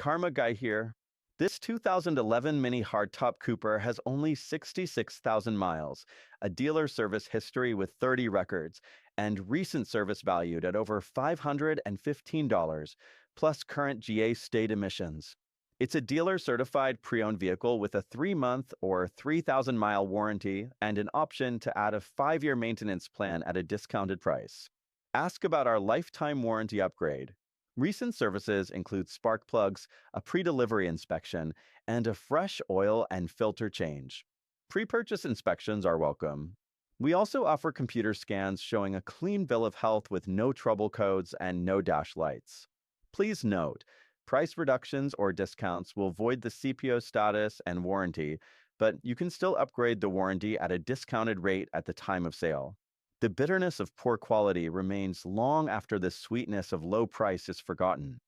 Karma Guy here. This 2011 Mini Hardtop Cooper has only 66,000 miles, a dealer service history with 30 records, and recent service valued at over $515, plus current GA state emissions. It's a dealer-certified pre-owned vehicle with a 3-month or 3,000-mile warranty and an option to add a 5-year maintenance plan at a discounted price. Ask about our lifetime warranty upgrade. Recent services include spark plugs, a pre-delivery inspection, and a fresh oil and filter change. Pre-purchase inspections are welcome. We also offer computer scans showing a clean bill of health with no trouble codes and no dash lights. Please note, price reductions or discounts will void the CPO status and warranty, but you can still upgrade the warranty at a discounted rate at the time of sale. The bitterness of poor quality remains long after the sweetness of low price is forgotten.